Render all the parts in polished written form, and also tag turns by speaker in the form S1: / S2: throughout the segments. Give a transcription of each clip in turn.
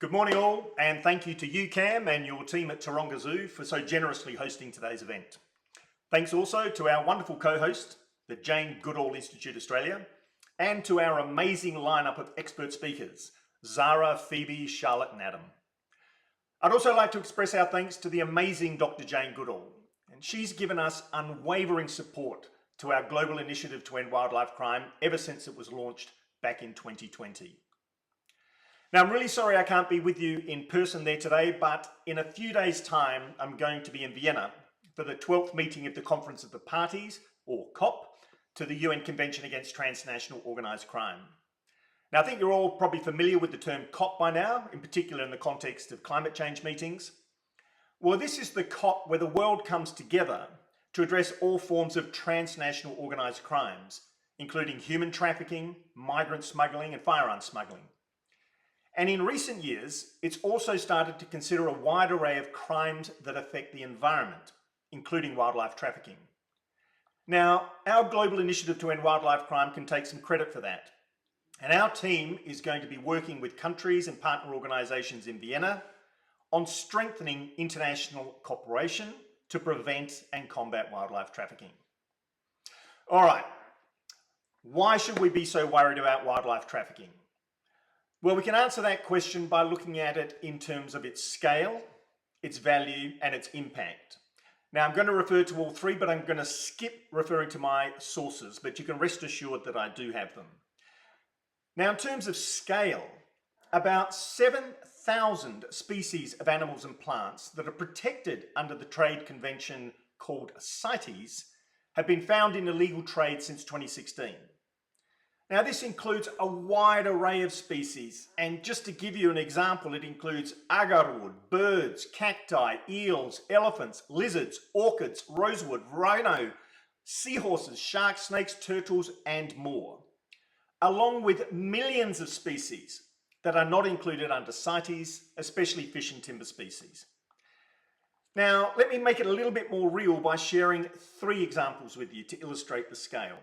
S1: Good morning all, and thank you to UCAM and your team at Taronga Zoo for so generously hosting today's event. Thanks also to our wonderful co-host, the Jane Goodall Institute Australia, and to our amazing lineup of expert speakers, Zara, Phoebe, Charlotte and Adam. I'd also like to express our thanks to the amazing Dr. Jane Goodall, and she's given us unwavering support to our global initiative to end wildlife crime ever since it was launched back in 2020. Now, I'm really sorry I can't be with you in person there today, but in a few days' time, I'm going to be in Vienna for the 12th meeting of the Conference of the Parties, or COP, to the UN Convention Against Transnational Organised Crime. Now, I think you're all probably familiar with the term COP by now, in particular in the context of climate change meetings. Well, this is the COP where the world comes together to address all forms of transnational organised crimes, including human trafficking, migrant smuggling and firearms smuggling. And in recent years, it's also started to consider a wide array of crimes that affect the environment, including wildlife trafficking. Now, our global initiative to end wildlife crime can take some credit for that. And our team is going to be working with countries and partner organisations in Vienna on strengthening international cooperation to prevent and combat wildlife trafficking. All right, why should we be so worried about wildlife trafficking? Well, we can answer that question by looking at it in terms of its scale, its value, and its impact. Now, I'm going to refer to all three, but I'm going to skip referring to my sources, but you can rest assured that I do have them. Now, in terms of scale, about 7,000 species of animals and plants that are protected under the trade convention called CITES have been found in illegal trade since 2016. Now, this includes a wide array of species, and just to give you an example, it includes agarwood, birds, cacti, eels, elephants, lizards, orchids, rosewood, rhino, seahorses, sharks, snakes, turtles, and more, along with millions of species that are not included under CITES, especially fish and timber species. Now, let me make it a little bit more real by sharing three examples with you to illustrate the scale.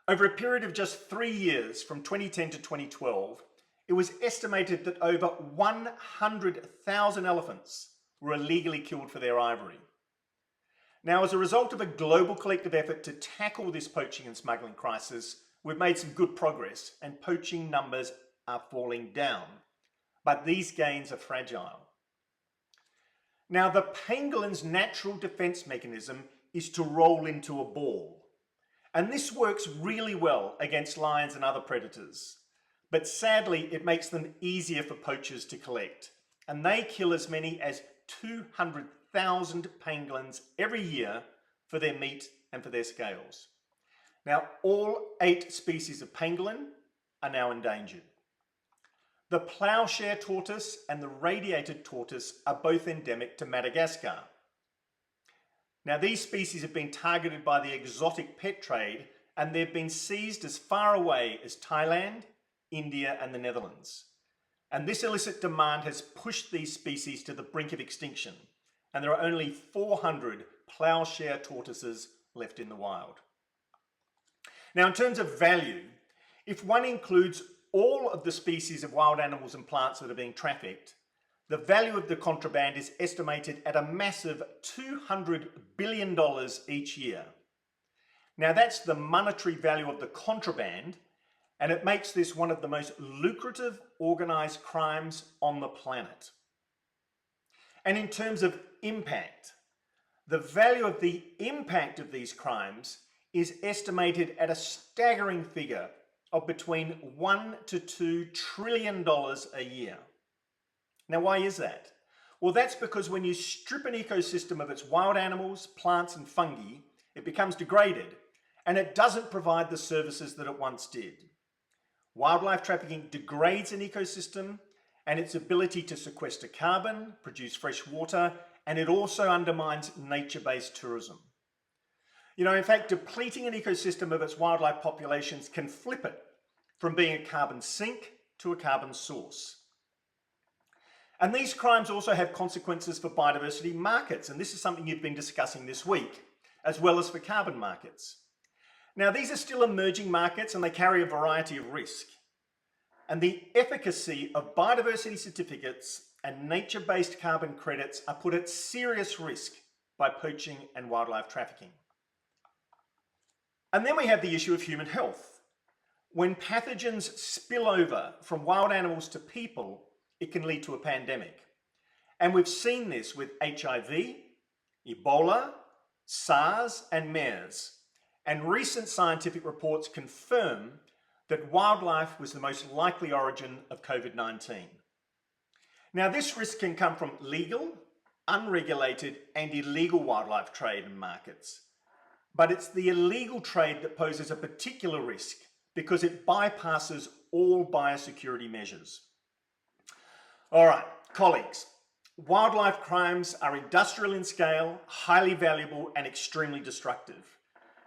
S1: Over a period of just 3 years, from 2010 to 2012, it was estimated that over 100,000 elephants were illegally killed for their ivory. Now, as a result of a global collective effort to tackle this poaching and smuggling crisis, we've made some good progress and poaching numbers are falling down, but these gains are fragile. Now, the pangolin's natural defense mechanism is to roll into a ball. And this works really well against lions and other predators. But sadly, it makes them easier for poachers to collect. And they kill as many as 200,000 pangolins every year for their meat and for their scales. Now, all 8 species of pangolin are now endangered. The ploughshare tortoise and the radiated tortoise are both endemic to Madagascar. Now, these species have been targeted by the exotic pet trade, and they've been seized as far away as Thailand, India, and the Netherlands. And this illicit demand has pushed these species to the brink of extinction, and there are only 400 ploughshare tortoises left in the wild. Now, in terms of value, if one includes all of the species of wild animals and plants that are being trafficked, the value of the contraband is estimated at a massive $200 billion each year. Now, that's the monetary value of the contraband, and it makes this one of the most lucrative organised crimes on the planet. And in terms of impact, the value of the impact of these crimes is estimated at a staggering figure of between $1 to $2 trillion a year. Now, why is that? Well, that's because when you strip an ecosystem of its wild animals, plants and fungi, it becomes degraded and it doesn't provide the services that it once did. Wildlife trafficking degrades an ecosystem and its ability to sequester carbon, produce fresh water, and it also undermines nature-based tourism. You know, in fact, depleting an ecosystem of its wildlife populations can flip it from being a carbon sink to a carbon source. And these crimes also have consequences for biodiversity markets, and this is something you've been discussing this week, as well as for carbon markets. Now, these are still emerging markets and they carry a variety of risk. and the efficacy of biodiversity certificates and nature-based carbon credits are put at serious risk by poaching and wildlife trafficking. And then we have the issue of human health. When pathogens spill over from wild animals to people, it can lead to a pandemic. And we've seen this with HIV, Ebola, SARS, and MERS. And recent scientific reports confirm that wildlife was the most likely origin of COVID-19. Now, this risk can come from legal, unregulated, and illegal wildlife trade and markets. But it's the illegal trade that poses a particular risk because it bypasses all biosecurity measures. All right, colleagues, wildlife crimes are industrial in scale, highly valuable, and extremely destructive.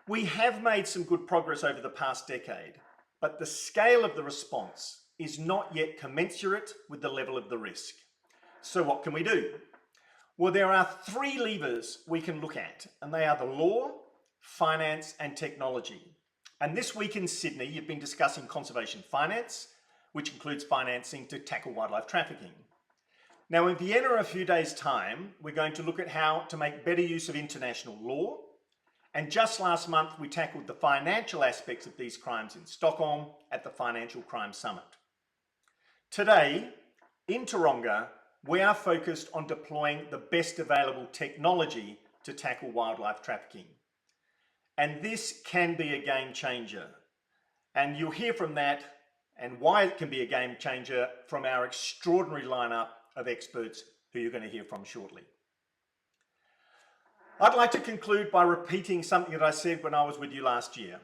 S1: We have made some good progress over the past decade, but the scale of the response is not yet commensurate with the level of the risk. So what can we do? Well, there are three levers we can look at, and they are the law, finance, and technology. And this week in Sydney, you've been discussing conservation finance, which includes financing to tackle wildlife trafficking. Now, in Vienna, a few days' time, we're going to look at how to make better use of international law. And just last month, we tackled the financial aspects of these crimes in Stockholm at the Financial Crime Summit. Today, in Taronga, we are focused on deploying the best available technology to tackle wildlife trafficking. And this can be a game changer. And you'll hear from that and why it can be a game changer from our extraordinary lineup of experts who you're going to hear from shortly. I'd like to conclude by repeating something that I said when I was with you last year.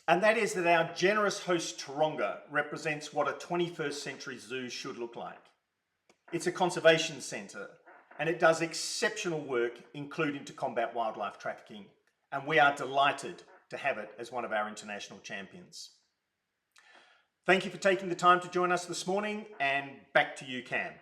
S1: And that is that our generous host Taronga represents what a 21st century zoo should look like. It's a conservation centre and it does exceptional work, including to combat wildlife trafficking. And we are delighted to have it as one of our international champions. Thank you for taking the time to join us this morning, and back to you, Cam.